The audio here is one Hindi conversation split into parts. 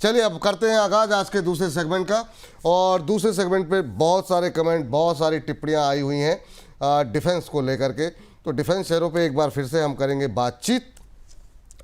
चलिए अब करते हैं आगाज आज के दूसरे सेगमेंट का। और दूसरे सेगमेंट पे बहुत सारे कमेंट, बहुत सारी टिप्पणियां आई हुई हैं डिफेंस को लेकर के। तो डिफेंस शेयरों पे एक बार फिर से हम करेंगे बातचीत।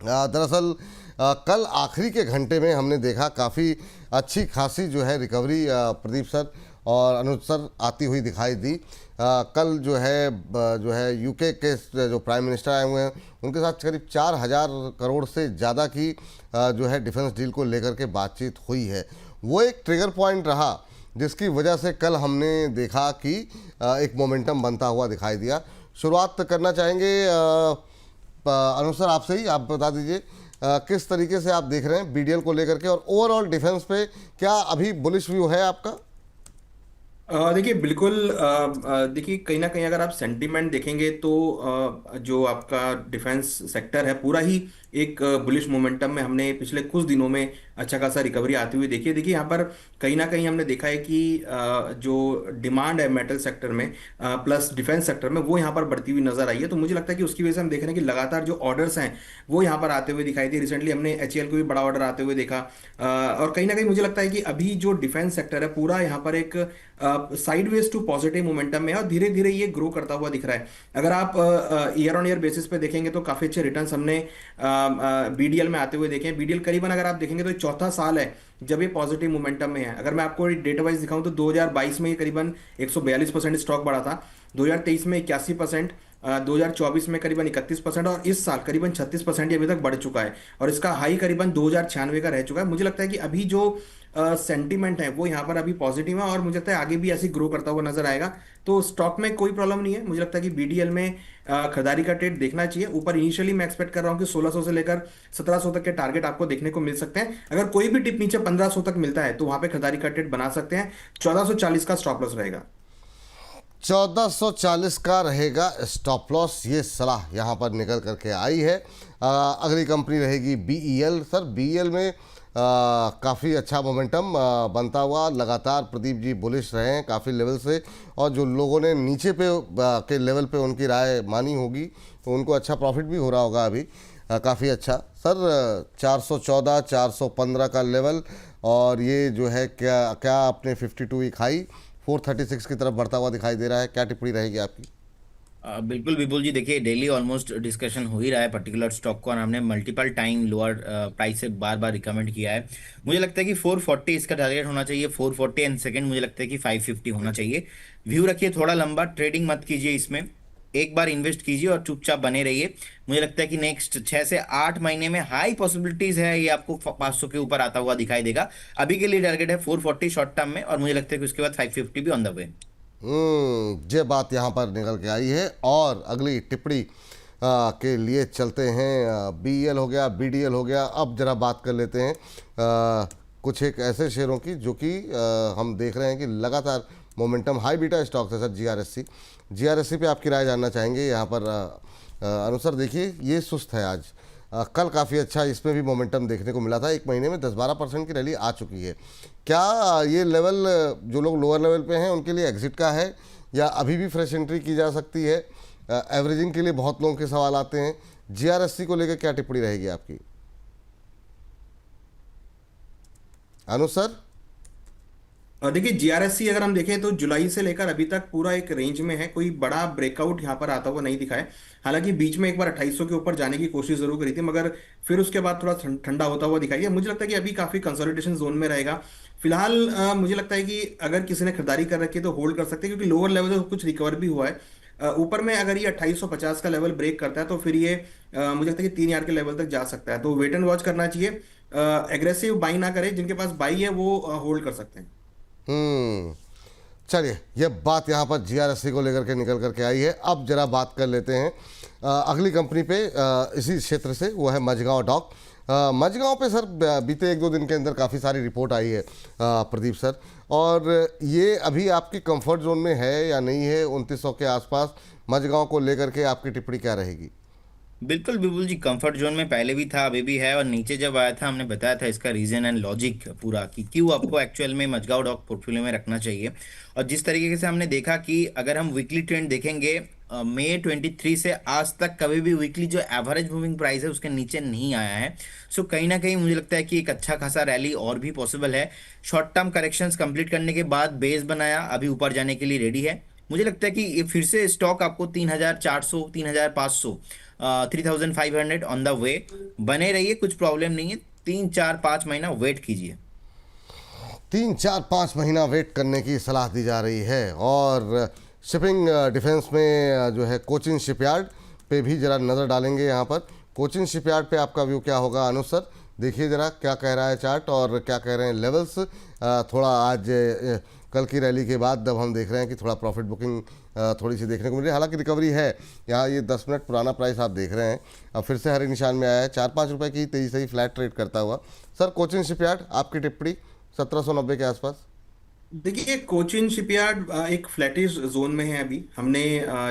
दरअसल कल आखिरी के घंटे में हमने देखा काफ़ी अच्छी खासी जो है रिकवरी प्रदीप सर और अनुज सर आती हुई दिखाई दी। कल जो है यूके के जो प्राइम मिनिस्टर आए हुए हैं उनके साथ करीब 4,000 करोड़ से ज़्यादा की जो है डिफेंस डील को लेकर के बातचीत हुई है। वो एक ट्रिगर पॉइंट रहा जिसकी वजह से कल हमने देखा कि एक मोमेंटम बनता हुआ दिखाई दिया। शुरुआत करना चाहेंगे अनुज सर आपसे ही। आप बता दीजिए किस तरीके से आप देख रहे हैं बीडीएल को लेकर के और ओवरऑल डिफेंस पे क्या अभी बुलिश व्यू है आपका? देखिए बिल्कुल। देखिए कहीं ना कहीं अगर आप सेंटीमेंट देखेंगे तो जो आपका डिफेंस सेक्टर है पूरा ही एक बुलिश मोमेंटम में हमने पिछले कुछ दिनों में अच्छा खासा रिकवरी आती हुई देखी है। देखिए यहाँ पर कहीं ना कहीं हमने देखा है कि जो डिमांड है मेटल सेक्टर में प्लस डिफेंस सेक्टर में वो यहाँ पर बढ़ती हुई नजर आई है। तो मुझे लगता है कि उसकी वजह से हम देख रहे हैं कि लगातार जो ऑर्डर्स हैं वो यहाँ पर आते हुए दिखाई दिए। रिसेंटली हमने एचएएल को भी बड़ा ऑर्डर आते हुए देखा। और कहीं ना कहीं मुझे लगता है कि अभी जो डिफेंस सेक्टर है पूरा यहाँ पर एक साइडवेज टू पॉजिटिव मोमेंटम में है और धीरे धीरे ये ग्रो करता हुआ दिख रहा है। अगर आप ईयर ऑन ईयर बेसिस पे देखेंगे तो काफी अच्छे रिटर्न्स हमने बीडीएल में आते हुए देखे हैं। बीडीएल करीबन अगर आप देखेंगे तो चौथा साल है जब ये पॉजिटिव मोमेंटम में है। अगर मैं आपको डेटा वाइज दिखाऊं तो 2022 में ये करीबन 142% स्टॉक बढ़ा था, 2023 में 81%, 2024 में करीबन 31% और इस साल करीबन 36% ये अभी तक बढ़ चुका है और इसका हाई करीबन 2096 का रह चुका है। मुझे लगता है कि अभी जो सेंटीमेंट है वो यहाँ पर अभी पॉजिटिव है और मुझे लगता है आगे भी ऐसे ग्रो करता हुआ नजर आएगा। तो स्टॉक में कोई प्रॉब्लम नहीं है। मुझे लगता है कि बीडीएल में खरीदारी का ट्रेड देखना चाहिए। ऊपर इनिशियली मैं एक्सपेक्ट कर रहा हूँ कि 1600 से लेकर 1700 तक के टारगेट आपको देखने को मिल सकते हैं। अगर कोई भी टिप नीचे 1500 तक मिलता है तो वहां पे खरीदारी का ट्रेड बना सकते हैं। 1440 का स्टॉप लॉस रहेगा। 1440 का रहेगा स्टॉप लॉस, ये सलाह यहाँ पर निकल करके आई है। अगली कंपनी रहेगी बीईएल। सर बीईएल में काफ़ी अच्छा मोमेंटम बनता हुआ लगातार प्रदीप जी बुलिश रहे हैं काफ़ी लेवल से और जो लोगों ने नीचे पे के लेवल पे उनकी राय मानी होगी तो उनको अच्छा प्रॉफिट भी हो रहा होगा अभी काफ़ी अच्छा। सर 414 415 का लेवल और ये जो है क्या क्या अपने 52 वीक हाई 436 की तरफ बढ़ता हुआ दिखाई दे रहा है, क्या टिप्पणी रहेगी आपकी? बिल्कुल विपुल जी, देखिए डेली ऑलमोस्ट डिस्कशन हो ही रहा है पर्टिकुलर स्टॉक को और हमने मल्टीपल टाइम लोअर प्राइस से बार बार रिकमेंड किया है। मुझे लगता है कि 440 इसका टारगेट होना चाहिए, 440 एंड सेकंड मुझे लगता है कि 550 होना चाहिए। व्यू रखिए थोड़ा लंबा, ट्रेडिंग मत कीजिए इसमें, एक बार इन्वेस्ट कीजिए और चुपचाप बने रहिए। मुझे लगता है कि नेक्स्ट 6 से 8 महीने में हाई पॉसिबिलिटीज है ये आपको 500 के ऊपर आता हुआ दिखाई देगा। अभी के लिए टारगेट है 440 शॉर्ट टर्म में और मुझे लगता है कि उसके बाद 550 भी ऑन द वे। ये बात यहाँ पर निकल के आई है। और अगली टिप्पणी के लिए चलते हैं। बीईएल हो गया, बीडीएल हो गया। अब जरा बात कर लेते हैं कुछ एक ऐसे शेयरों की जो कि हम देख रहे हैं कि लगातार मोमेंटम हाई बीटा स्टॉक्स है। सर जीआरएससी पे आपकी राय जानना चाहेंगे यहाँ पर। अनुसार देखिए ये सुस्त है आज। कल काफ़ी अच्छा इसमें भी मोमेंटम देखने को मिला था। एक महीने में 10-12% की रैली आ चुकी है। क्या ये लेवल जो लोग लोअर लेवल पे हैं उनके लिए एग्जिट का है या अभी भी फ्रेश एंट्री की जा सकती है? एवरेजिंग के लिए बहुत लोगों के सवाल आते हैं। जीआरएससी को लेकर क्या टिप्पणी रहेगी आपकी अनुज सर? और देखिए जीआरएससी अगर हम देखें तो जुलाई से लेकर अभी तक पूरा एक रेंज में है, कोई बड़ा ब्रेकआउट यहाँ पर आता हुआ नहीं दिखा है। हालांकि बीच में एक बार 2800 के ऊपर जाने की कोशिश जरूर करी थी मगर फिर उसके बाद थोड़ा ठंडा होता हुआ दिखाई दिया। मुझे लगता है कि अभी काफी कंसोलिडेशन जोन में रहेगा फिलहाल। मुझे लगता है कि अगर किसी ने खरीदारी कर रखी है तो होल्ड कर सकते हैं क्योंकि लोअर लेवल से कुछ रिकवर भी हुआ है। ऊपर में अगर ये 2850 का लेवल ब्रेक करता है तो फिर ये मुझे लगता है कि 3000 के लेवल तक जा सकता है। तो वेट एंड वॉच करना चाहिए, एग्रेसिव बाई ना करें। जिनके पास बाई है वो होल्ड कर सकते हैं। चलिए ये बात यहाँ पर जीआरएससी को लेकर के निकल करके आई है। अब जरा बात कर लेते हैं अगली कंपनी पे इसी क्षेत्र से, वो है मझगांव डॉक। मझगांव पे सर बीते 1-2 दिन के अंदर काफ़ी सारी रिपोर्ट आई है प्रदीप सर, और ये अभी आपकी कंफर्ट जोन में है या नहीं है? 2900 के आसपास मझगांव को लेकर के आपकी टिप्पणी क्या रहेगी? बिल्कुल बिल्कुल जी, कंफर्ट जोन में पहले भी था अभी भी है और नीचे जब आया था हमने बताया था इसका रीजन एंड लॉजिक पूरा कि क्यों आपको एक्चुअल में मझगांव डॉक पोर्टफोलियो में रखना चाहिए। और जिस तरीके से हमने देखा कि अगर हम वीकली ट्रेंड देखेंगे मई 23 से आज तक कभी भी वीकली जो एवरेज मूविंग प्राइस है उसके नीचे नहीं आया है। सो कहीं ना कहीं मुझे लगता है कि एक अच्छा खासा रैली और भी पॉसिबल है। शॉर्ट टर्म करेक्शंस कंप्लीट करने के बाद बेस बनाया, अभी ऊपर जाने के लिए रेडी है। मुझे लगता है कि ये फिर से स्टॉक आपको 3,400, 3,500, 3,500 ऑन द वे बने रहिए, कुछ प्रॉब्लम नहीं है। 3, 4, 5 महीना वेट कीजिए। 3, 4, 5 महीना वेट करने की सलाह दी जा रही है। और शिपिंग डिफेंस में जो है कोचिन शिपयार्ड पे भी जरा नज़र डालेंगे। यहाँ पर कोचिन शिपयार्ड पे आपका व्यू क्या होगा अनुज सर? देखिए जरा क्या कह रहा है चार्ट और क्या कह रहे हैं लेवल्स। थोड़ा आज कल की रैली के बाद अब हम देख रहे हैं कि थोड़ा प्रॉफिट बुकिंग थोड़ी सी देखने को मिल रही है। हालांकि रिकवरी है। यहाँ ये 10 मिनट पुराना प्राइस आप देख रहे हैं, अब फिर से हरे निशान में आया है। 4-5 रुपये की तेजी से ही फ्लैट ट्रेड करता हुआ। सर कोचिन शिपयार्ड आपकी टिप्पणी 1790 के आसपास। देखिए कोचिन शिपयार्ड एक फ्लैटिश जोन में है अभी। हमने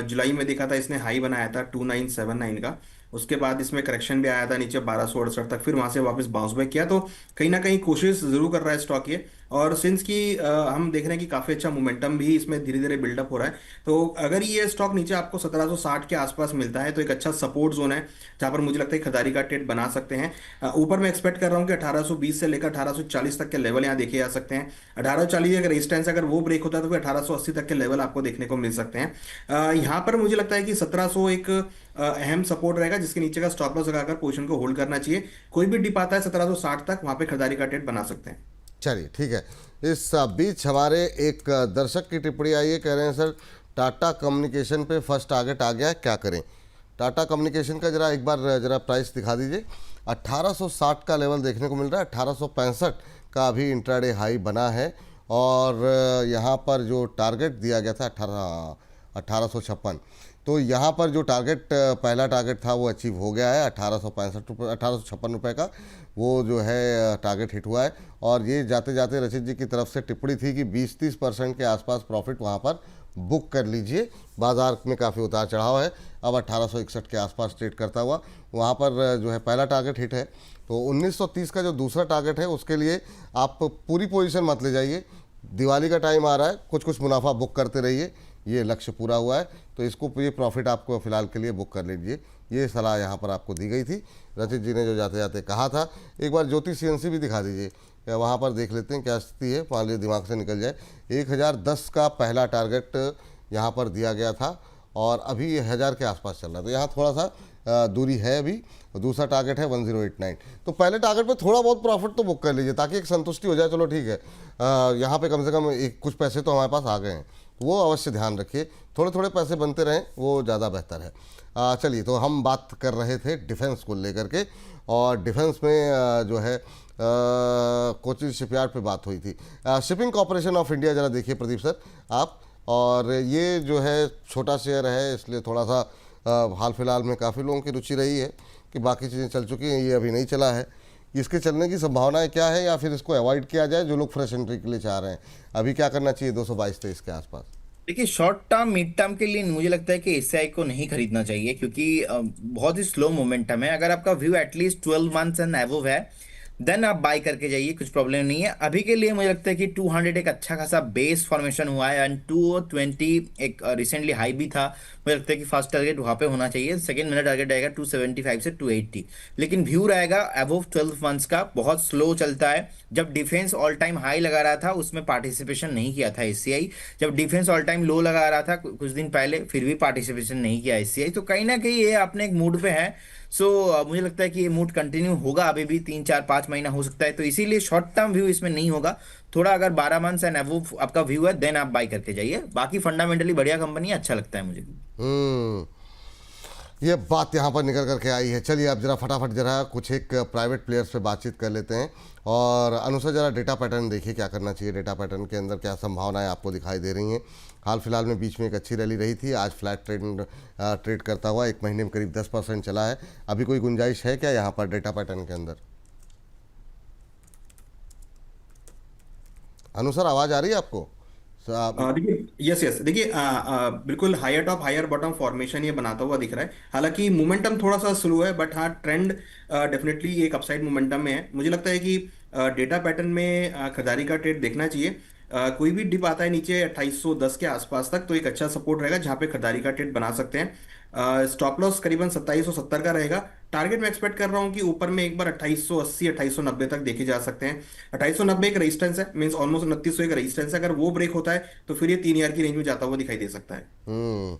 जुलाई में देखा था, इसने हाई बनाया था 2979 का। उसके बाद इसमें करेक्शन भी आया था नीचे 1268 तक, फिर वहां से वापस बाउंस बैक किया। तो कहीं ना कहीं कोशिश जरूर कर रहा है स्टॉक ये। और सिंस की हम देख रहे हैं कि काफी अच्छा मोमेंटम भी इसमें धीरे धीरे बिल्डअप हो रहा है। तो अगर ये स्टॉक नीचे आपको 1760 के आसपास मिलता है तो एक अच्छा सपोर्ट जोन है जहां पर मुझे लगता है खरीदारी का ट्रेड बना सकते हैं। ऊपर मैं एक्सपेक्ट कर रहा हूँ कि 1820 से लेकर 1840 तक के लेवल यहाँ देखे जा सकते हैं। 1840 अगर रेजिस्टेंस अगर वो ब्रेक होता है तो फिर 1880 तक के लेवल आपको देखने को मिल सकते हैं। यहाँ पर मुझे लगता है कि 1700 एक अहम सपोर्ट रहेगा जिसके नीचे का स्टॉप लॉस लगाकर पोजीशन को होल्ड करना चाहिए। कोई भी डिप आता है 1760 तक, वहां पे खरीदारी का ट्रेड बना सकते हैं। चलिए ठीक है। इस बीच हमारे एक दर्शक की टिप्पणी आई है, कह रहे हैं सर टाटा कम्युनिकेशन पे फर्स्ट टारगेट आ गया है, क्या करें? टाटा कम्युनिकेशन का जरा एक बार जरा प्राइस दिखा दीजिए। 1860 का लेवल देखने को मिल रहा है। 1865 का अभी इंट्राडे हाई बना है और यहाँ पर जो टारगेट दिया गया था 1856। तो यहाँ पर जो टारगेट पहला टारगेट था वो अचीव हो गया है। 1865 रुपये 1856 रुपये का वो जो है टारगेट हिट हुआ है। और ये जाते जाते रचित जी की तरफ से टिप्पणी थी कि 20-30% के आसपास प्रॉफिट वहाँ पर बुक कर लीजिए। बाजार में काफ़ी उतार चढ़ाव है। अब 1861 के आसपास ट्रेड करता हुआ वहाँ पर जो है पहला टारगेट हिट है। तो 1930 का जो दूसरा टारगेट है उसके लिए आप पूरी पोजीशन मत ले जाइए। दिवाली का टाइम आ रहा है, कुछ कुछ मुनाफा बुक करते रहिए। ये लक्ष्य पूरा हुआ है तो इसको ये प्रॉफिट आपको फ़िलहाल के लिए बुक कर लीजिए। ये सलाह यहाँ पर आपको दी गई थी। रचित जी ने जो जाते जाते कहा था। एक बार ज्योति सीएनसी भी दिखा दीजिए, वहाँ पर देख लेते हैं क्या स्थिति है, मान लीजिए दिमाग से निकल जाए। 1010 का पहला टारगेट यहाँ पर दिया गया था और अभी ये 1000 के आसपास चल रहा है। तो यहाँ थोड़ा सा दूरी है अभी। दूसरा टारगेट है 1089। तो पहले टारगेट पे थोड़ा बहुत प्रॉफिट तो बुक कर लीजिए ताकि एक संतुष्टि हो जाए, चलो ठीक है यहाँ पे कम से कम एक कुछ पैसे तो हमारे पास आ गए हैं। वो अवश्य ध्यान रखिए, थोड़े थोड़े पैसे बनते रहें, वो ज़्यादा बेहतर है। चलिए, तो हम बात कर रहे थे डिफेंस को लेकर के और डिफेंस में जो है कोचिन शिपयार्ड पे बात हुई थी। शिपिंग कॉरपोरेशन ऑफ इंडिया जरा देखिए प्रदीप सर आप। और ये जो है छोटा शेयर है इसलिए थोड़ा सा हाल फिलहाल में काफ़ी लोगों की रुचि रही है कि बाकी चीज़ें चल चुकी हैं, ये अभी नहीं चला है। इसके चलने की संभावनाएं क्या है या फिर इसको अवॉइड किया जाए जो लोग फ्रेश एंट्री के लिए चाह रहे हैं? अभी क्या करना चाहिए 222-23 के आसपास? देखिए शॉर्ट टर्म मिड टर्म के लिए मुझे लगता है कि एसआई को नहीं खरीदना चाहिए क्योंकि बहुत ही स्लो मोमेंटम है। अगर आपका view at least 12 months and above है देन आप बाय करके जाइए, कुछ प्रॉब्लम नहीं है। अभी के लिए मुझे लगता है कि 200 एक अच्छा खासा बेस फॉर्मेशन हुआ है एंड 220 एक रिसेंटली हाई भी था। मुझे लगता है कि फर्स्ट टारगेट वहां पे होना चाहिए। सेकंड मेरा टारगेट रहेगा 275 से 280, लेकिन व्यू रहेगा अबव 12 मंथ्स का। बहुत स्लो चलता है। जब डिफेंस ऑल टाइम हाई लगा रहा था उसमें पार्टिसिपेशन नहीं किया था एससीआई। जब डिफेंस ऑल टाइम लो लगा रहा था कुछ दिन पहले फिर भी पार्टिसिपेशन नहीं किया एससीआई। तो कहीं ना कहीं ये अपने एक मूड पे है। सो मुझे लगता है कि ये मूड कंटिन्यू होगा अभी भी 3, 4, 5 महीना हो सकता है। तो इसीलिए शॉर्ट टर्म व्यू इसमें नहीं होगा। थोड़ा अगर 12 मंथ्स एंड अबव आपका व्यू है देन आप बाय करके जाइए। बाकी फंडामेंटली बढ़िया कंपनी है, अच्छा लगता है मुझे। ये बात यहाँ पर निकल करके आई है। चलिए अब जरा फटाफट जरा कुछ एक प्राइवेट प्लेयर्स पे बातचीत कर लेते हैं। और अनुसार जरा डेटा पैटर्न देखिए क्या करना चाहिए, डेटा पैटर्न के अंदर क्या संभावनाएं आपको दिखाई दे रही हैं। हाल फिलहाल में बीच में एक अच्छी रैली रही थी, आज फ्लैट ट्रेड करता हुआ एक महीने में करीब 10% चला है। अभी कोई गुंजाइश है क्या यहाँ पर डेटा पैटर्न के अंदर? अनुसार आवाज़ आ रही है आपको? देखिए यस यस, देखिए बिल्कुल higher top higher bottom formation ये बनाता हुआ दिख रहा है। हालांकि मोमेंटम थोड़ा सा स्लो है बट हाँ ट्रेंड डेफिनेटली एक अपसाइड मोमेंटम में है। मुझे लगता है कि डेटा पैटर्न में खरीदारी का ट्रेड देखना चाहिए। कोई भी डिप आता है नीचे 2810 के आसपास तक तो एक अच्छा सपोर्ट रहेगा जहां पे खरीदारी का ट्रेड बना सकते हैं। स्टॉप लॉस करीबन 2770 का रहेगा। टारगेट मैं एक्सपेक्ट कर रहा हूँ कि ऊपर में एक बार 2880 2890 तक देखे जा सकते हैं। 2890 एक रेजिस्टेंस है, मींस ऑलमोस्ट 2900 एक रेजिस्टेंस है। अगर वो ब्रेक होता है तो फिर ये 3000 की रेंज में जाता हुआ दिखाई दे सकता है। हम्म,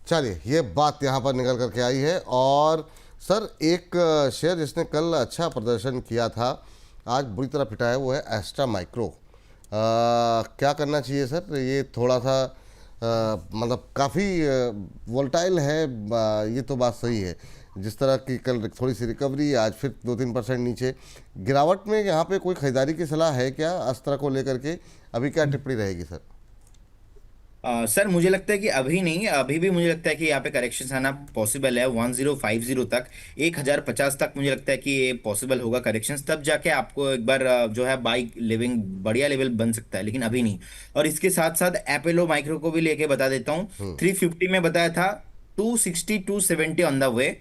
चलिए ये बात यहाँ पर निकल करके आई है। और सर एक शेयर जिसने कल अच्छा प्रदर्शन किया था, आज बुरी तरह पिटा है, वो है एस्ट्रा माइक्रो। क्या करना चाहिए सर? ये थोड़ा सा मतलब काफ़ी वोलेटाइल है, ये तो बात सही है। जिस तरह की कल थोड़ी सी रिकवरी, आज फिर 2-3% नीचे गिरावट में, यहाँ पे कोई खरीदारी की सलाह है क्या अस्त्रा को लेकर के? अभी क्या टिप्पणी रहेगी सर? सर मुझे लगता है कि अभी नहीं, अभी भी मुझे लगता है कि यहाँ पे करेक्शन आना पॉसिबल है 1050 तक, 1050 तक मुझे लगता है कि ये पॉसिबल होगा करेक्शन, तब जाके आपको एक बार जो है बाई लिविंग बढ़िया लेवल बन सकता है, लेकिन अभी नहीं। और इसके साथ साथ एपोलो माइक्रो को भी लेके बता देता हूँ, 350 में बताया था, 260 270 ऑन द वे,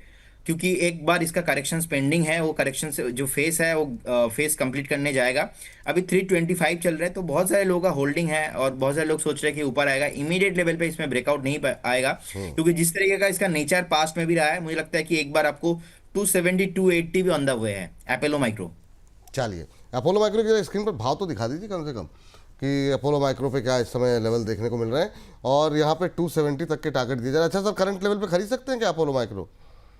क्योंकि एक बार इसका करेक्शन पेंडिंग है, वो करेक्शन से जो फेस है वो फेस कंप्लीट करने जाएगा। अभी 325 चल रहा है, तो बहुत सारे लोगों का होल्डिंग है और बहुत सारे लोग सोच रहे हैं कि ऊपर आएगा। इमीडिएट लेवल पे इसमें ब्रेकआउट नहीं आएगा, क्योंकि जिस तरीके का इसका नेचर पास्ट में भी रहा है, मुझे लगता है कि एक बार आपको 270 280 भी ऑन द वे है एपोलो माइक्रो। चलिए अपोलो माइक्रो की स्क्रीन पर भाव तो दिखा दीजिए कम से कम, कि अपोलो माइक्रो पे क्या इस समय लेवल देखने को मिल रहे हैं, और यहाँ पे 270 तक के टारगेट दिए जा रहे हैं। अच्छा सर, करंट लेवल पे खरीद सकते हैं क्या अपोलो माइक्रो?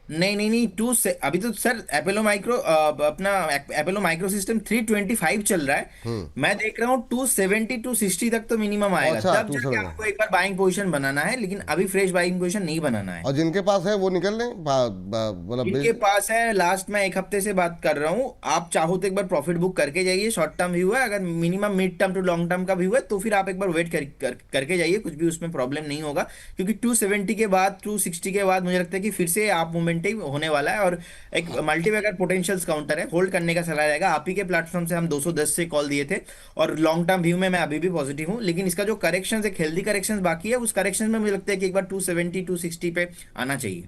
नहीं नहीं नहीं, टू से अभी तो सर एपोलो माइक्रो अपना एपोलो माइक्रो सिस्टम 325 चल रहा है। मैं देख रहा हूँ 270 260 तक तो मिनिमम आएगा, अच्छा, तब जाके 270। आपको एक बार बाइंग पोजीशन बनाना है, लेकिन अभी फ्रेश बाइंग पोजीशन नहीं बनाना है। और जिनके पास है वो निकल लें, मतलब इनके पास है, लास्ट में एक हफ्ते से बात कर रहा हूँ, आप चाहो तो एक बार प्रॉफिट बुक करके जाइए। शॉर्ट टर्म व्यू है, अगर minimum mid term to long term का व्यू है तो फिर आप एक बार वेट करके जाइए, कुछ भी उसमें प्रॉब्लम नहीं होगा। क्योंकि 270 के बाद 260 के बाद मुझे लगता है कि फिर से आप मोमेंटम होने वाला है, और एक मल्टीबैगर पोटेंशियल्स काउंटर है, होल्ड करने का सलाह रहेगा। आप ही के प्लेटफॉर्म से हम 210 से कॉल दिए थे, और लॉन्ग टर्म व्यू में मैं अभी भी पॉजिटिव हूँ, लेकिन इसका जो करेक्शन, एक हेल्दी करेक्शन बाकी है, उस करेक्शन में मुझे लगता है कि एक बार 270 260 पे आना चाहिए।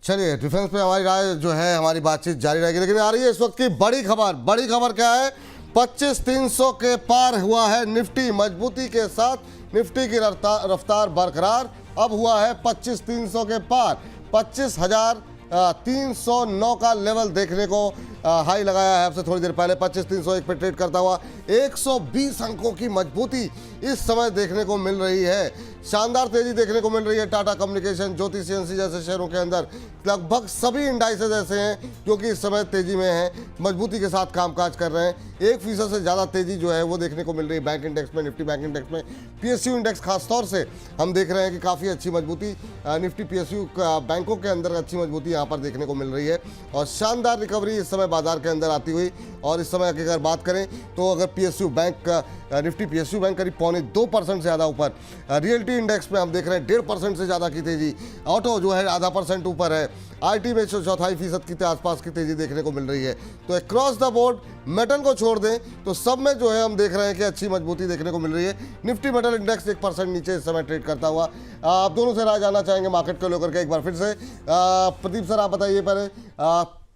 चलिए डिफेंस पे हमारी राय जो है, हमारी बातचीत जारी रहेगी। लेकिन आ रही है इस वक्त की बड़ी खबर। बड़ी खबर क्या है? 25,300 के पार हुआ है निफ्टी, मजबूती के साथ निफ्टी की रफ्तार बरकरार। अब हुआ है 25,300 के पार, 25,309 का लेवल देखने को हाई लगाया है आपसे थोड़ी देर पहले। 25,301 पे ट्रेड करता हुआ 120 अंकों की मजबूती इस समय देखने को मिल रही है। शानदार तेजी देखने को मिल रही है टाटा कम्युनिकेशन, ज्योति सीएनसी जैसे शेयरों के अंदर। लगभग सभी इंडाइसेस ऐसे हैं जो कि इस समय तेजी में हैं, मजबूती के साथ कामकाज कर रहे हैं। 1% से ज़्यादा तेजी जो है वो देखने को मिल रही है बैंक इंडेक्स में, निफ्टी बैंक इंडेक्स में। पीएसयू इंडेक्स खासतौर से हम देख रहे हैं कि काफ़ी अच्छी मजबूती निफ्टी पीएसयू बैंकों के अंदर अच्छी मजबूती यहाँ पर देखने को मिल रही है, और शानदार रिकवरी इस समय बाजार के अंदर आती हुई। और इस समय की अगर बात करें तो अगर पीएसयू बैंक का निफ्टी पीएसयू बैंक करीब 2.25% से ज़्यादा ऊपर, रियल्टी इंडेक्स में हम देख रहे हैं 1.5% से ज़्यादा की तेजी, ऑटो जो है 0.5% ऊपर है, आईटी में 0.25% की आसपास की तेजी देखने को मिल रही है। तो अक्रॉस द बोर्ड मेटल को छोड़ दें तो सब में जो है हम देख रहे हैं कि अच्छी मजबूती देखने को मिल रही है। निफ्टी मेटल इंडेक्स 1% नीचे इस समय ट्रेड करता हुआ। आप दोनों से राय जानना चाहेंगे मार्केट को लेकर के एक बार फिर से। प्रदीप सर आप बताइए पहले,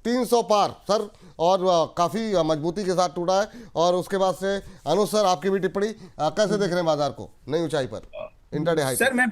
300 पार सर, और काफ़ी मजबूती के साथ टूटा है, और उसके बाद से अनुज सर आपकी भी टिप्पणी, कैसे देख रहे हैं बाजार को नई ऊंचाई पर, इंटरडे हाई सर मैं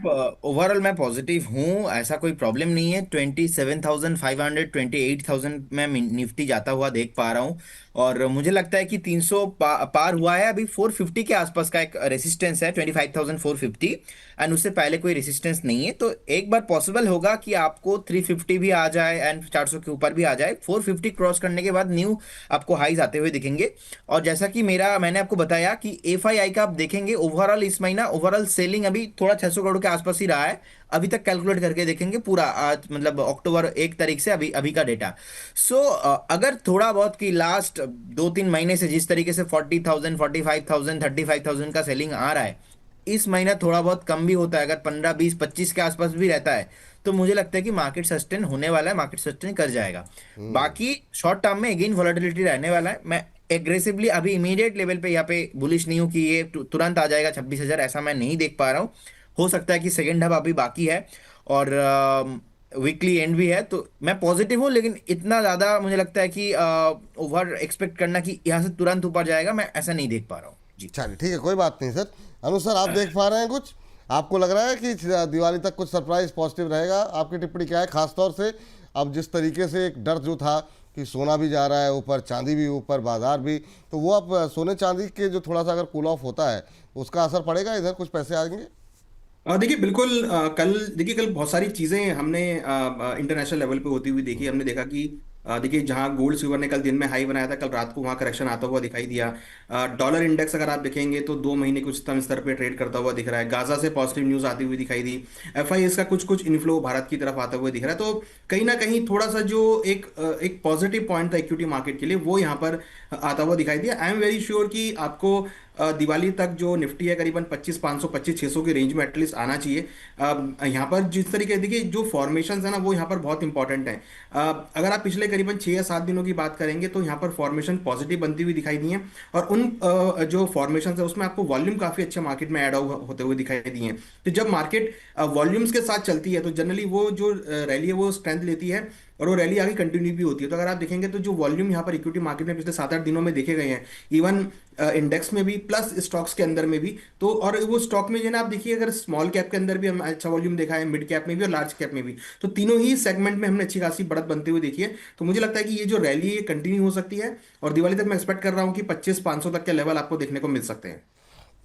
ओवरऑल मैं पॉजिटिव हूँ, ऐसा कोई प्रॉब्लम नहीं है। 27,500 28,000 में निफ्टी जाता हुआ देख पा रहा हूँ, और मुझे लगता है कि 300 पार हुआ है। अभी 450 के आसपास का एक रेसिस्टेंस है, 25,450, एंड उससे पहले कोई रेसिस्टेंस नहीं है। तो एक बार पॉसिबल होगा कि आपको 350 भी आ जाए एंड 400 के ऊपर भी आ जाए। 450 क्रॉस करने के बाद न्यू आपको हाईज आते हुए दिखेंगे। और जैसा कि मैंने आपको बताया कि एफआईआई का आप देखेंगे ओवरऑल इस महीना ओवरऑल सेलिंग अभी थोड़ा 600 करोड़ के आसपास ही रहा है, अभी तक कैलकुलेट करके देखेंगे पूरा, आज मतलब अक्टूबर 1 तारीख से अभी का डेटा। सो अगर थोड़ा बहुत की लास्ट 2-3 महीने से जिस तरीके से 40,000 45,000 35,000 का सेलिंग आ रहा है, इस महीना थोड़ा बहुत कम भी होता है, अगर 15 20 25 के आसपास भी रहता है, तो मुझे लगता है कि मार्केट सस्टेन होने वाला है, मार्केट सस्टेन कर जाएगा। बाकी शॉर्ट टर्म में अगेन वॉलेटिलिटी रहने वाला है। मैं एग्रेसिवली अभी इमीडिएट लेवल पे यहाँ पे बुलिश नहीं हूँ कि ये तुरंत आ जाएगा 26,000, ऐसा मैं नहीं देख पा रहा हूँ। हो सकता है कि सेकेंड हाफ अभी बाकी है, और वीकली एंड भी है, तो मैं पॉजिटिव हूँ, लेकिन इतना ज़्यादा मुझे लगता है कि ओवर एक्सपेक्ट करना कि यहाँ से तुरंत ऊपर जाएगा, मैं ऐसा नहीं देख पा रहा हूँ। जी। चलिए ठीक है, कोई बात नहीं सर। अनु सर, आप देख पा रहे हैं कुछ? आपको लग रहा है कि दिवाली तक कुछ सरप्राइज पॉजिटिव रहेगा? आपकी टिप्पणी क्या है? खासतौर से अब जिस तरीके से एक डर जो था कि सोना भी जा रहा है ऊपर, चांदी भी ऊपर, बाजार भी, तो वो अब सोने चांदी के जो थोड़ा सा अगर कूल ऑफ होता है उसका असर पड़ेगा, इधर कुछ पैसे आएंगे? देखिए बिल्कुल, कल बहुत सारी चीजें हमने इंटरनेशनल लेवल पे होती हुई देखी। हमने देखा कि देखिए, जहां गोल्ड सिल्वर ने कल दिन में हाई बनाया था, कल रात को वहां करेक्शन आता हुआ दिखाई दिया। डॉलर इंडेक्स अगर आप देखेंगे तो 2 महीने कुछ उच्चतम स्तर पे ट्रेड करता हुआ दिख रहा है। गाजा से पॉजिटिव न्यूज आती हुई दिखाई दी। एफआईएस का कुछ कुछ इनफ्लो भारत की तरफ आता हुआ दिख रहा है। तो कहीं ना कहीं थोड़ा सा जो एक पॉजिटिव पॉइंट था इक्विटी मार्केट के लिए, वो यहाँ पर आता हुआ दिखाई दिया। आई एम वेरी श्योर कि आपको दिवाली तक जो निफ्टी है करीबन 25,500 25,600 के रेंज में एटलीस्ट आना चाहिए। यहाँ पर जिस तरीके, देखिए जो फॉर्मेशन है ना, वो यहाँ पर बहुत इंपॉर्टेंट है। अगर आप पिछले करीबन 6 या 7 दिनों की बात करेंगे तो यहाँ पर फॉर्मेशन पॉजिटिव बनती हुई दिखाई दी है। और उन जो फॉर्मेशन है उसमें आपको वॉल्यूम काफी अच्छे मार्केट में ऐड होते हुए दिखाई दिए हैं। तो जब मार्केट वॉल्यूम्स के साथ चलती है तो जनरली वो जो रैली है वो स्ट्रेंथ लेती है और वो रैली आगे कंटिन्यू भी होती है। तो अगर आप देखेंगे तो जो वॉल्यूम यहाँ पर इक्विटी मार्केट में पिछले 7-8 दिनों में देखे गए हैं, इवन इंडेक्स में भी प्लस स्टॉक्स के अंदर में भी, तो और वो स्टॉक में जो है ना, आप देखिए अगर स्मॉल कैप के अंदर भी हम अच्छा वॉल्यूम देखा है, मिड कैप में भी और लार्ज कैप में भी, तो तीनों ही सेगमेंट में हमने अच्छी खासी बढ़त बनते हुए देखी है। तो मुझे लगता है कि ये जो रैली है कंटिन्यू हो सकती है और दिवाली तक मैं एक्सपेक्ट कर रहा हूँ कि 25,500 तक के लेवल आपको देखने को मिल सकते हैं।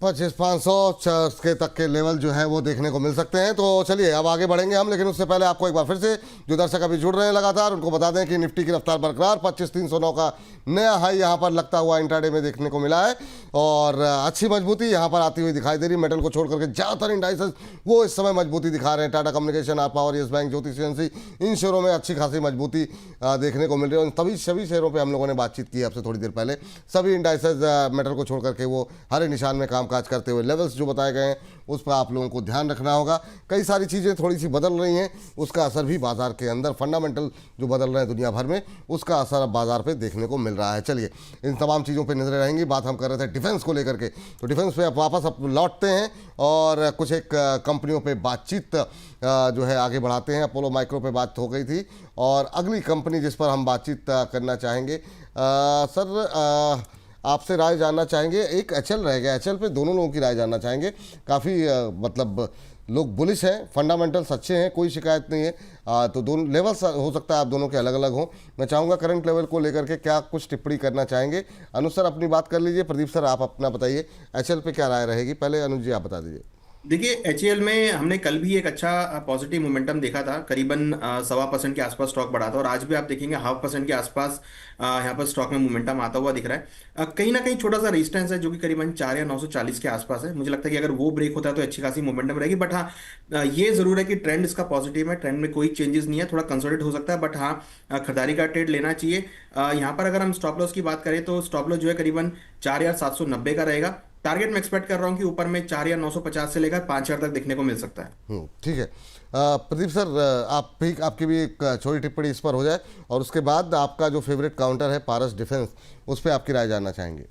25,500 के तक के लेवल जो है वो देखने को मिल सकते हैं। तो चलिए अब आगे बढ़ेंगे हम, लेकिन उससे पहले आपको एक बार फिर से जो दर्शक अभी जुड़ रहे हैं लगातार, उनको बता दें कि निफ्टी की रफ्तार बरकरार, 25,309 का नया हाई यहाँ पर लगता हुआ इंट्राडे में देखने को मिला है और अच्छी मजबूती यहाँ पर आती हुई दिखाई दे रही। मेटल को छोड़ करके ज़्यादातर इंडाइसेस वो इस समय मजबूती दिखा रहे हैं। टाटा कम्युनिकेशन, आप पावर, येस बैंक, ज्योति सीएनसी, इन शेयरों में अच्छी खासी मजबूती देखने को मिल रही है। तभी सभी शेयरों पर हम लोगों ने बातचीत की आपसे थोड़ी देर पहले। सभी इंडाइसेस मेटल को छोड़ करके वो हरे निशान में कामकाज करते हुए, लेवल्स जो बताए गए हैं उस पर आप लोगों को ध्यान रखना होगा। कई सारी चीज़ें थोड़ी सी बदल रही हैं, उसका असर भी बाजार के अंदर, फंडामेंटल जो बदल रहे हैं दुनिया भर में, उसका असर अब बाजार पे देखने को मिल रहा है। चलिए इन तमाम चीज़ों पे नजरें रहेंगी। बात हम कर रहे थे डिफेंस को लेकर के, तो डिफेंस पे अब वापस अब लौटते हैं और कुछ एक कंपनियों पे बातचीत जो है आगे बढ़ाते हैं। अपोलो माइक्रो पे बात हो गई थी और अगली कंपनी जिस पर हम बातचीत करना चाहेंगे, सर आपसे राय जानना चाहेंगे, एक एचएल रह गया। एचएल पे दोनों लोगों की राय जानना चाहेंगे। काफ़ी मतलब लोग बुलिश हैं, फंडामेंटल्स अच्छे हैं, कोई शिकायत नहीं है। तो दोनों लेवल्स हो सकता है आप दोनों के अलग अलग हों। मैं चाहूँगा करंट लेवल को लेकर के क्या कुछ टिप्पणी करना चाहेंगे। अनु सर अपनी बात कर लीजिए, प्रदीप सर आप अपना बताइए, एचएल पे क्या राय रहेगी। पहले अनु जी आप बता दीजिए। देखिए एचएएल में हमने कल भी एक अच्छा पॉजिटिव मोमेंटम देखा था। करीबन 1.25% के आसपास स्टॉक बढ़ा था और आज भी आप देखेंगे 0.5% के आसपास यहाँ पर स्टॉक में मोमेंटम आता हुआ दिख रहा है। कहीं ना कहीं छोटा सा रेजिस्टेंस है जो कि करीबन 4 या 940 के आसपास है। मुझे लगता है कि अगर वो ब्रेक होता है तो अच्छी खासी मोमेंटम रहेगी। बट हाँ, ये जरूर है कि ट्रेंड इसका पॉजिटिव है, ट्रेंड में कोई चेंजेस नहीं है, थोड़ा कंसोलिडेट हो सकता है। बट हाँ, खरीदारी का ट्रेड लेना चाहिए। यहाँ पर अगर हम स्टॉप लॉस की बात करें तो स्टॉप लॉस जो है करीबन 4,790 का रहेगा। टारगेट में एक्सपेक्ट कर रहा हूं कि ऊपर में 4,950 से लेकर 5,000 तक देखने को मिल सकता है। ठीक है। प्रदीप सर आप भी, आपकी भी एक छोटी टिप्पणी इस पर हो जाए और उसके बाद आपका जो फेवरेट काउंटर है पारस डिफेंस, उस पर आपकी राय जानना चाहेंगे।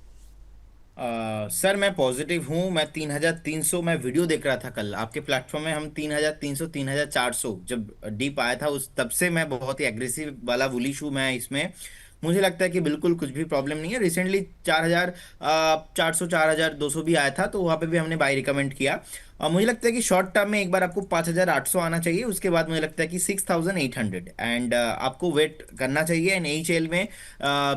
सर मैं पॉजिटिव हूँ। मैं 3,300, मैं वीडियो देख रहा था कल आपके प्लेटफॉर्म में, हम 3,300 3,400 जब डीप आया था उस तब से मैं बहुत ही एग्रेसिव वाला बुलिश हूँ मैं इसमें। मुझे लगता है कि बिल्कुल कुछ भी प्रॉब्लम नहीं है। रिसेंटली 4,400 4,200 भी आया था तो वहाँ पे भी हमने बाय रिकमेंड किया। और मुझे लगता है कि शॉर्ट टर्म में एक बार आपको 5,800 आना चाहिए, उसके बाद मुझे लगता है कि 6,800 एंड आपको वेट करना चाहिए। एंड एचएल में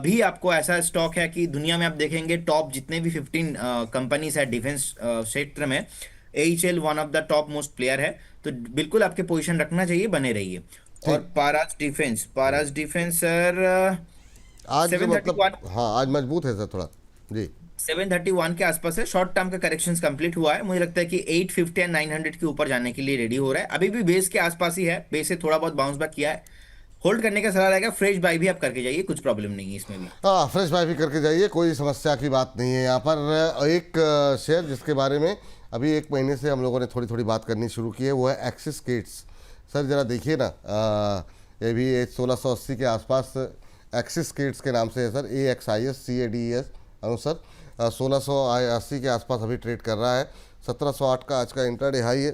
भी आपको ऐसा स्टॉक है कि दुनिया में आप देखेंगे टॉप जितने भी 15 कंपनीज है डिफेंस क्षेत्र में, HL one of the top most player है। तो बिल्कुल आपके पोजीशन रखना चाहिए, बने रहिए। और ठीक। पारास डिफेंस सर आज मतलब 731, हाँ आज मजबूत है सर थोड़ा जी। 731 के आसपास है। शॉर्ट टर्म का करेक्शंस कंप्लीट हुआ है। मुझे लगता है कि 850 एंड 900 के ऊपर जाने के लिए रेडी हो रहा है। अभी भी बेस के आसपास ही है, बेस से थोड़ा बहुत बाउंस बैक किया है। होल्ड करने का सलाह रहेगा। फ्रेश बाय भी आप करके जाइए, कुछ प्रॉब्लम नहीं है इसमें भी। हाँ फ्रेश बाय भी करके जाइए, कोई समस्या की बात नहीं है यहाँ पर। एक शेयर जिसके बारे में अभी 1 महीने से हम लोगों ने थोड़ी थोड़ी बात करनी शुरू की है वो है एक्सिस किड्स। सर ज़रा देखिए ना, ये भी 1680 के आसपास एक्सिस किड्स के नाम से है सर, AXISCADES अनुसर 1680 के आसपास अभी ट्रेड कर रहा है। 1708 का आज का इंट्राडे हाई है।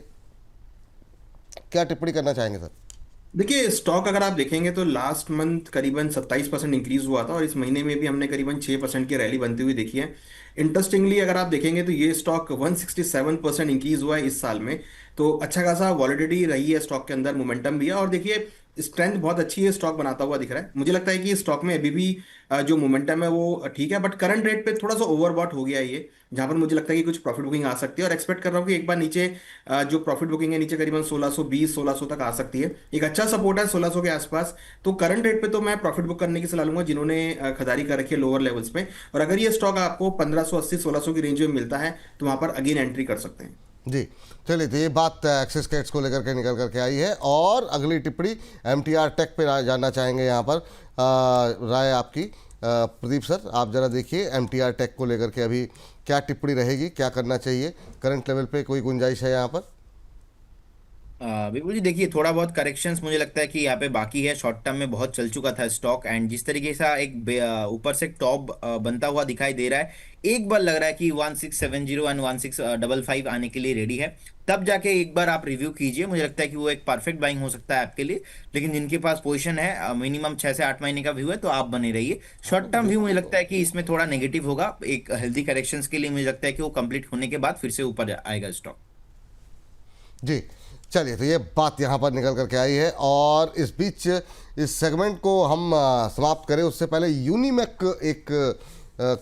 क्या टिप्पणी करना चाहेंगे सर? देखिए स्टॉक अगर आप देखेंगे तो लास्ट मंथ करीबन 27% इंक्रीज हुआ था और इस महीने में भी हमने करीबन 6% की रैली बनती हुई देखी है। इंटरेस्टिंगली अगर आप देखेंगे तो ये स्टॉक 167% इंक्रीज हुआ है इस साल में। तो अच्छा खासा वॉलिडिटी रही है स्टॉक के अंदर, मोमेंटम भी है और देखिए स्ट्रेंथ बहुत अच्छी है, स्टॉक बनाता हुआ दिख रहा है। मुझे लगता है कि स्टॉक में अभी भी जो मोमेंटम है वो ठीक है, बट करंट रेट पे थोड़ा सा ओवरबॉट हो गया है ये, जहां पर मुझे लगता है कि कुछ प्रॉफिट बुकिंग आ सकती है और एक्सपेक्ट कर रहा हूँ कि एक बार नीचे जो प्रॉफिट बुकिंग है नीचे करीबन 1620 1600 तक आ सकती है। एक अच्छा सपोर्ट है 1600 के आसपास। तो करंट रेट पे तो मैं प्रॉफिट बुक करने की सलाह लूंगा जिन्होंने खरीदारी कर रखी है लोअर लेवल्स पे। और अगर ये स्टॉक आपको 1580 1600 की रेंज में मिलता है तो वहां पर अगेन एंट्री कर सकते हैं। जी। चलिए, तो ये बात एक्सिस कैट्स को लेकर के निकल करके आई है और अगली टिप्पणी एमटीआर टेक पे जानना चाहेंगे यहाँ पर राय आपकी। प्रदीप सर, आप जरा देखिए एमटीआर टेक को लेकर के अभी क्या टिप्पणी रहेगी, क्या करना चाहिए, करंट लेवल पे कोई गुंजाइश है यहाँ पर? बिल्कुल जी, देखिए थोड़ा बहुत करेक्शंस मुझे लगता है कि यहाँ पे बाकी है। शॉर्ट टर्म में बहुत चल चुका था स्टॉक, एंड जिस तरीके से एक ऊपर से टॉप बनता हुआ दिखाई दे रहा है, एक बार लग रहा है कि 1670 एंड 1655 आने के लिए रेडी है। तब जाके एक बार आप रिव्यू कीजिए, मुझे लगता है कि वो एक परफेक्ट बाइंग हो सकता है आपके लिए। लेकिन जिनके पास पोजीशन है मिनिमम 6 से 8 महीने का व्यू है तो आप बने रहिए। शॉर्ट टर्म व्यू मुझे लगता है कि इसमें थोड़ा नेगेटिव होगा। एक हेल्दी करेक्शंस के लिए मुझे लगता है कि वो कंप्लीट होने के बाद फिर से ऊपर आएगा स्टॉक। जी। चलिए, तो ये बात यहाँ पर निकल करके आई है और इस बीच इस सेगमेंट को हम समाप्त करें उससे पहले यूनिमैक एक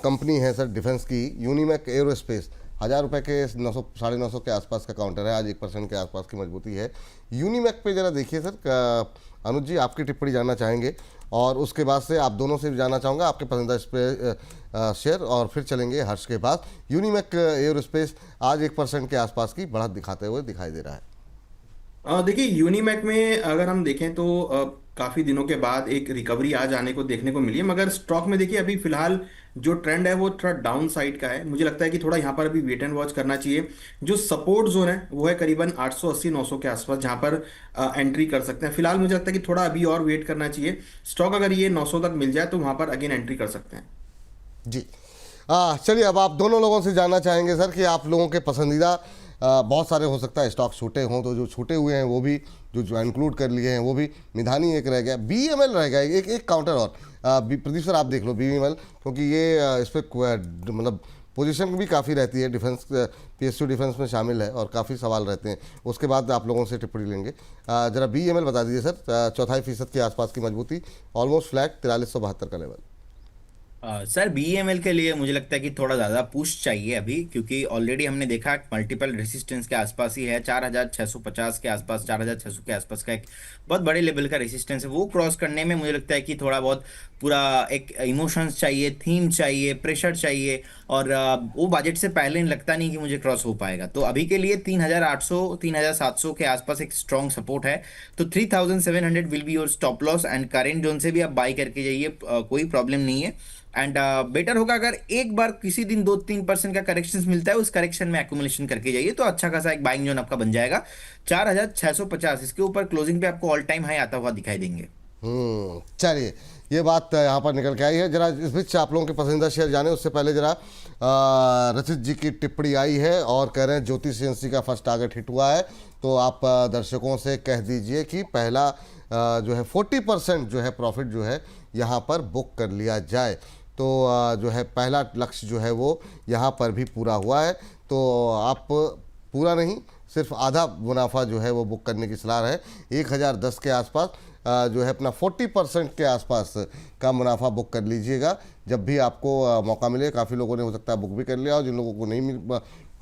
कंपनी है सर डिफेंस की, यूनिमैक एरोस्पेस। 1000 रुपये के 900 950 के आसपास का काउंटर है, आज 1% के आसपास की मजबूती है यूनिमैक पे। जरा देखिए सर, अनुज जी आपकी टिप्पणी जानना चाहेंगे और उसके बाद से आप दोनों से भी जानना चाहूँगा आपके पसंदीदा शेयर, और फिर चलेंगे हर्ष के पास। यूनिमैक एरोस्पेस आज 1% के आसपास की बढ़त दिखाते हुए दिखाई दे रहा है। देखिए यूनिमैक में अगर हम देखें तो काफी दिनों के बाद एक रिकवरी आज आने को देखने को मिली है, मगर स्टॉक में देखिए अभी फिलहाल जो ट्रेंड है वो थोड़ा डाउन साइड का है। मुझे लगता है कि थोड़ा यहाँ पर अभी वेट एंड वॉच करना चाहिए। जो सपोर्ट जोन है वो है करीबन 880 900 के आसपास, जहाँ पर एंट्री कर सकते हैं। फिलहाल मुझे लगता है कि थोड़ा अभी और वेट करना चाहिए। स्टॉक अगर ये 900 तक मिल जाए तो वहां पर अगेन एंट्री कर सकते हैं। जी। चलिए, अब आप दोनों लोगों से जानना चाहेंगे सर कि आप लोगों के पसंदीदा बहुत सारे हो सकता है स्टॉक छूटे हों, तो जो छूटे हुए हैं वो भी जो इंक्लूड कर लिए हैं वो भी। मिधानी एक रह गया, बीईएमएल रह गया, एक एक काउंटर और। प्रदीप सर आप देख लो बीईएमएल, क्योंकि ये इस पर मतलब पोजीशन भी काफ़ी रहती है, डिफेंस पीएसयू डिफेंस में शामिल है और काफ़ी सवाल रहते हैं। उसके बाद आप लोगों से टिप्पणी लेंगे। जरा बीईएमएल बता दीजिए सर, 4.5% के आसपास की मजबूती, ऑलमोस्ट फ्लैट 4372 का लेवल। सर बीएमएल के लिए मुझे लगता है कि थोड़ा ज़्यादा पुश चाहिए अभी, क्योंकि ऑलरेडी हमने देखा मल्टीपल रेसिस्टेंस के आसपास ही है। 4650 के आसपास, 4600 के आसपास का एक बहुत बड़े लेवल का रेसिस्टेंस है। वो क्रॉस करने में मुझे लगता है कि थोड़ा बहुत पूरा एक इमोशंस चाहिए, थीम चाहिए, प्रेशर चाहिए, और वो बजट से पहले लगता नहीं कि मुझे क्रॉस हो पाएगा। तो अभी के लिए 3800 3700 के आसपास एक स्ट्रॉन्ग सपोर्ट है। तो 3700 will be your stop loss, and current zone से भी आप बाई करके जाइए, कोई प्रॉब्लम नहीं है। एंड बेटर होगा अगर एक बार किसी दिन 2-3% का करेक्शन मिलता है, उस करेक्शन में एक्यूमुलेशन करके जाइए तो अच्छा खासा एक बाइंग जोन आपका बन जाएगा। 4650 इसके ऊपर क्लोजिंग पे आपको ऑल टाइम हाई आता हुआ दिखाई देंगे। चलिए, ये बात यहाँ पर निकल के आई है। जरा इस बीच आप लोगों के पसंदीदा शेयर जाने उससे पहले जरा रचित जी की टिप्पणी आई है और कह रहे हैं ज्योति सीएनसी का फर्स्ट टारगेट हिट हुआ है। तो आप दर्शकों से कह दीजिए कि पहला जो है 40% जो है प्रॉफिट जो है यहाँ पर बुक कर लिया जाए। तो जो है पहला लक्ष्य जो है वो यहाँ पर भी पूरा हुआ है। तो आप पूरा नहीं, सिर्फ आधा मुनाफा जो है वो बुक करने की सलाह है। 1010 के आसपास जो है अपना 40% के आसपास का मुनाफा बुक कर लीजिएगा जब भी आपको मौका मिले। काफ़ी लोगों ने हो सकता है बुक भी कर लिया और जिन लोगों को नहीं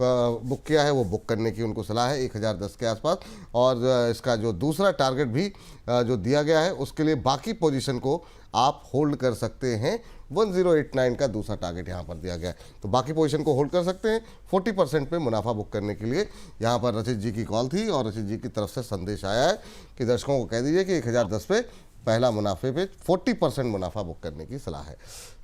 बुक किया है वो बुक करने की उनको सलाह है 1010 के आसपास। और इसका जो दूसरा टारगेट भी जो दिया गया है उसके लिए बाकी पोजीशन को आप होल्ड कर सकते हैं। 1089 का दूसरा टारगेट यहाँ पर दिया गया है, तो बाकी पोजीशन को होल्ड कर सकते हैं। 40% पे मुनाफा बुक करने के लिए यहाँ पर रचित जी की कॉल थी और रचित जी की तरफ से संदेश आया है कि दर्शकों को कह दीजिए कि 1010 पे पहला मुनाफे पे 40% मुनाफा बुक करने की सलाह है।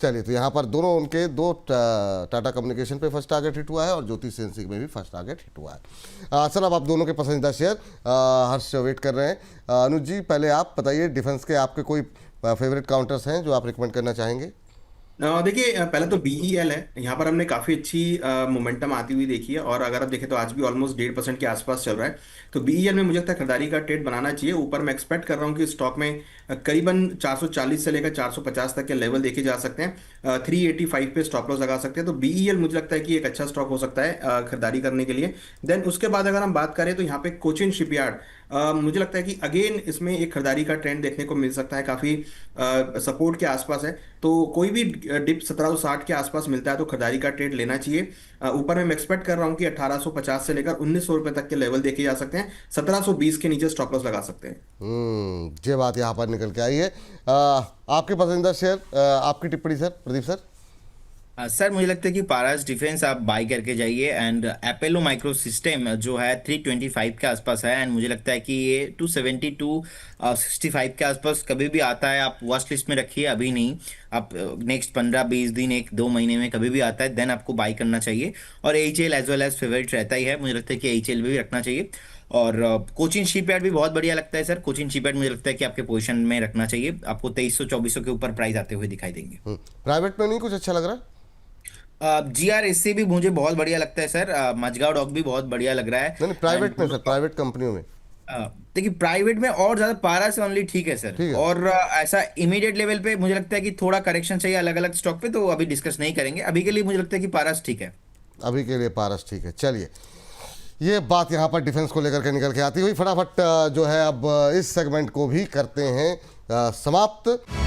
चलिए, तो यहाँ पर दोनों उनके दो टाटा कम्युनिकेशन पे फर्स्ट टारगेट हिट हुआ है और ज्योति सीएनसी में भी फर्स्ट टारगेट हिट हुआ है। सर, अब आप दोनों के पसंदीदा शेयर हर्ष वेट कर रहे हैं। अनुज जी, पहले आप बताइए डिफेंस के आपके कोई फेवरेट काउंटर्स हैं जो आप रिकमेंड करना चाहेंगे? देखिए, पहले तो बीईएल है, यहाँ पर हमने काफ़ी अच्छी मोमेंटम आती हुई देखी है, और अगर आप देखें तो आज भी ऑलमोस्ट 1.5% के आसपास चल रहा है। तो बीईएल में मुझे लगता है खरीदारी का ट्रेड बनाना चाहिए। ऊपर मैं एक्सपेक्ट कर रहा हूँ कि स्टॉक में करीबन 440 से लेकर 450 तक के लेवल देखे जा सकते हैं। 385 पे स्टॉप लॉस लगा सकते हैं। तो बीईएल मुझे लगता है कि एक अच्छा स्टॉक हो सकता है खरीदारी करने के लिए। देन उसके बाद अगर हम बात करें तो यहाँ पे कोचिन शिपयार्ड, मुझे लगता है कि अगेन इसमें एक खरीदारी का ट्रेंड देखने को मिल सकता है, काफ़ी सपोर्ट के आसपास है। तो कोई भी डिप 1760 के आसपास मिलता है तो खरीदारी का ट्रेड लेना चाहिए। ऊपर मैं एक्सपेक्ट कर रहा हूँ कि 1850 से लेकर 1900 रुपए तक के लेवल देखे जा सकते हैं। 1720 के नीचे स्टॉप लॉस लगा सकते हैं। ये बात यहाँ पर निकल के आई है। आपके पसंदीदा शेयर, आपकी टिप्पणी सर, प्रदीप सर। सर मुझे लगता है कि पारास डिफेंस आप बाय करके जाइए, एंड एपेलो माइक्रो सिस्टम जो है 325 के आसपास है, एंड मुझे लगता है कि ये 270 टू 65 के आसपास कभी भी आता है। आप वॉच लिस्ट में रखिए, अभी नहीं, आप नेक्स्ट 15-20 दिन, 1-2 महीने में कभी भी आता है, देन आपको बाय करना चाहिए। और HL as well as favourite रहता ही है, मुझे लगता है कि एचएल भी रखना चाहिए। और कोचिन शिपयार्ड भी बहुत बढ़िया लगता है सर। कोचिन शिपयार्ड मुझे लगता है कि आपके पोजीशन में रखना चाहिए, आपको 2300-2400 के ऊपर प्राइस आते हुए दिखाई देंगे। प्राइवेट में नहीं कुछ अच्छा लग रहा है? जीआरएससी भी मुझे बहुत बढ़िया लगता है सर। मजगांव डॉक भी बहुत बढ़िया लग रहा है। नहीं नहीं, प्राइवेट में सर, प्राइवेट कंपनियों में। देखिए प्राइवेट में और ज्यादा पारा से ओनली ठीक है सर। ठीक है। और ऐसा इमीडिएट लेवल पे मुझे लगता है कि थोड़ा करेक्शन चाहिए अलग अलग स्टॉक पे, तो अभी डिस्कस नहीं करेंगे। अभी के लिए मुझे लगता है कि पारस ठीक है। अभी के लिए पारस ठीक है। चलिए, ये बात यहाँ पर डिफेंस को लेकर के निकल के आती हुई, फटाफट जो है अब इस सेगमेंट को भी करते हैं समाप्त।